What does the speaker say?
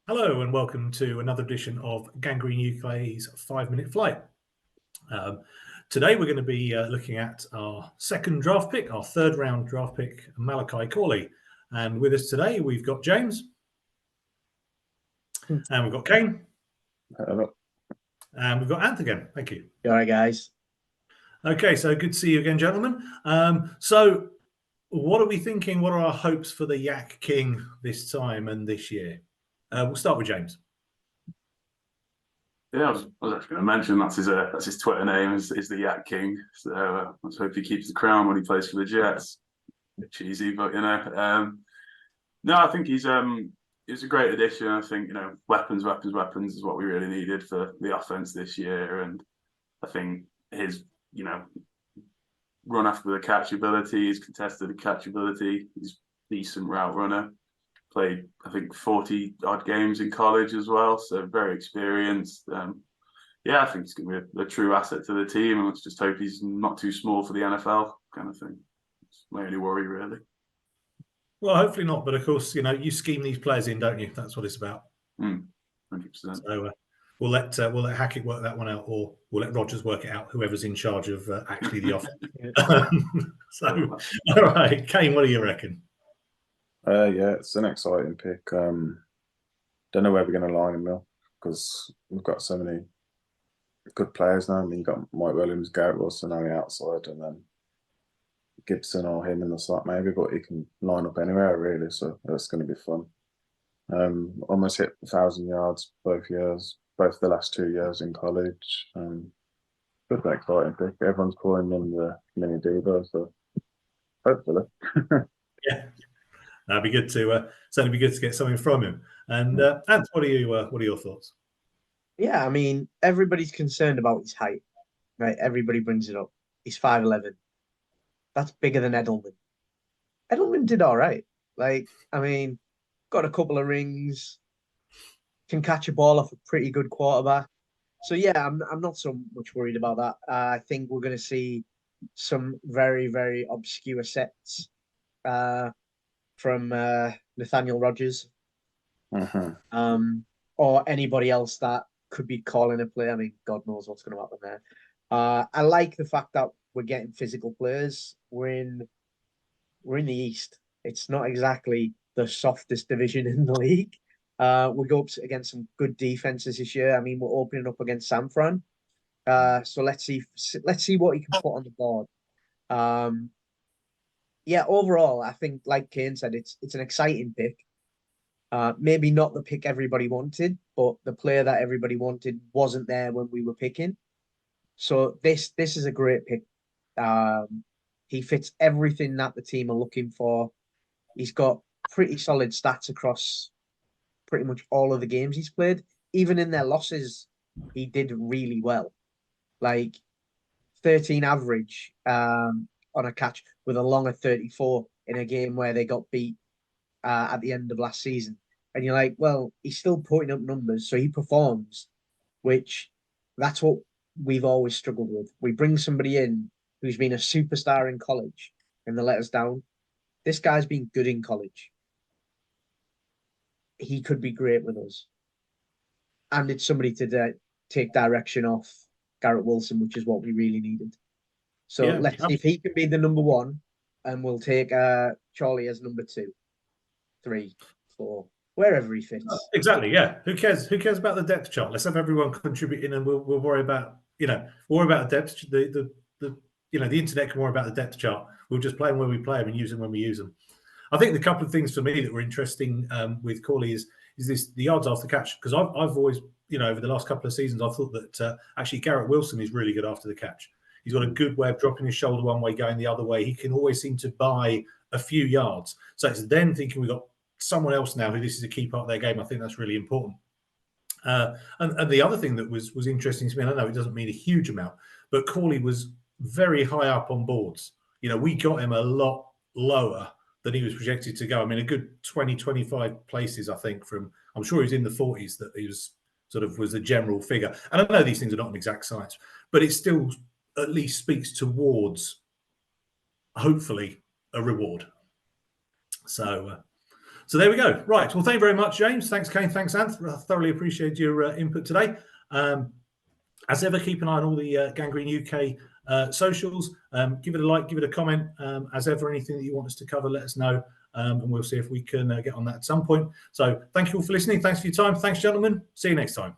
Hello and welcome to another edition of Gangrene UK's 5-Minute Flight. Today we're going to be looking at our second draft pick, our third round draft pick, Malachi Corley. And with us today we've got James, and we've got Kane, Hello. And we've got Anth again. Thank you. All right, guys. Okay, so good to see you again, gentlemen. So what are we thinking? What are our hopes for the Yak King this time and this year? We'll start with James. Yeah, I was actually going to mention that's his Twitter name is the Yak King. So let's hope he keeps the crown when he plays for the Jets. A bit cheesy, but no, I think he's a great addition. I think weapons is what we really needed for the offense this year, and I think his run after the catch ability, his contested catch ability, he's a decent route runner. Played, I think, 40 odd games in college as well, so very experienced. I think he's going to be a true asset to the team, and let's just hope he's not too small for the NFL kind of thing. It's my only worry, really. Well, hopefully not, but of course, you scheme these players in, don't you? That's what it's about. 100%. So we'll let Hackett work that one out, or we'll let Rodgers work it out. Whoever's in charge of actually the offense. So, all right, Kane, what do you reckon? Yeah, it's an exciting pick. Don't know where we're going to line him up because we've got so many good players now. I mean, you've got Mike Williams, Garrett Wilson on the outside, and then Gibson or him in the slot maybe, but he can line up anywhere really, so that's going to be fun. Almost hit 1,000 yards both the last 2 years in college. Good, exciting pick. Everyone's calling him the mini Debo, so hopefully. Yeah. That'd be good to certainly be good to get something from him. And Ant, what are your thoughts? Yeah, I mean, everybody's concerned about his height, right? Everybody brings it up. He's 5'11". That's bigger than Edelman. Edelman did all right. Got a couple of rings, can catch a ball off a pretty good quarterback. So yeah, I'm not so much worried about that. I think we're going to see some very, very obscure sets. From Nathaniel Rodgers, or anybody else that could be calling a play. I mean, God knows what's going to happen there. I like the fact that we're getting physical players. We're in the East. It's not exactly the softest division in the league. We go up against some good defenses this year. I mean, we're opening up against San Fran. So let's see what he can put on the board. Yeah, overall, I think, like Kane said, it's an exciting pick. Maybe not the pick everybody wanted, but the player that everybody wanted wasn't there when we were picking. So this is a great pick. He fits everything that the team are looking for. He's got pretty solid stats across pretty much all of the games he's played. Even in their losses, he did really well. Like 13 average on a catch with a longer 34 in a game where they got beat at the end of last season. And you're like, well, he's still putting up numbers, so he performs, which that's what we've always struggled with. We bring somebody in who's been a superstar in college and they let us down. This guy's been good in college. He could be great with us. And it's somebody to take direction off Garrett Wilson, which is what we really needed. So let's see if he can be the number one, and we'll take Charlie as number 2, 3, 4, wherever he fits. Exactly. Yeah. Who cares? Who cares about the depth chart? Let's have everyone contributing, and we'll worry about the depth. The internet can worry about the depth chart. We'll just play them when we play them and use them when we use them. I think the couple of things for me that were interesting with Corley is the yards after the catch, because I've always over the last couple of seasons I've thought that actually Garrett Wilson is really good after the catch. He's got a good way of dropping his shoulder one way, going the other way. He can always seem to buy a few yards. So it's then thinking we've got someone else now who this is a key part of their game. I think that's really important. And the other thing that was interesting to me, and I know it doesn't mean a huge amount, but Corley was very high up on boards. We got him a lot lower than he was projected to go. I mean, a good 20, 25 places, I think, I'm sure he was in the 40s that he was was the general figure. And I know these things are not an exact science, but it still at least speaks towards, hopefully, a reward. So So there we go. Right. Well, thank you very much, James. Thanks, Kane. Thanks, Anth. I thoroughly appreciate your input today. As ever, keep an eye on all the Gangrene UK socials. Give it a like, give it a comment. As ever, anything that you want us to cover, let us know. And we'll see if we can get on that at some point. So thank you all for listening. Thanks for your time. Thanks, gentlemen. See you next time.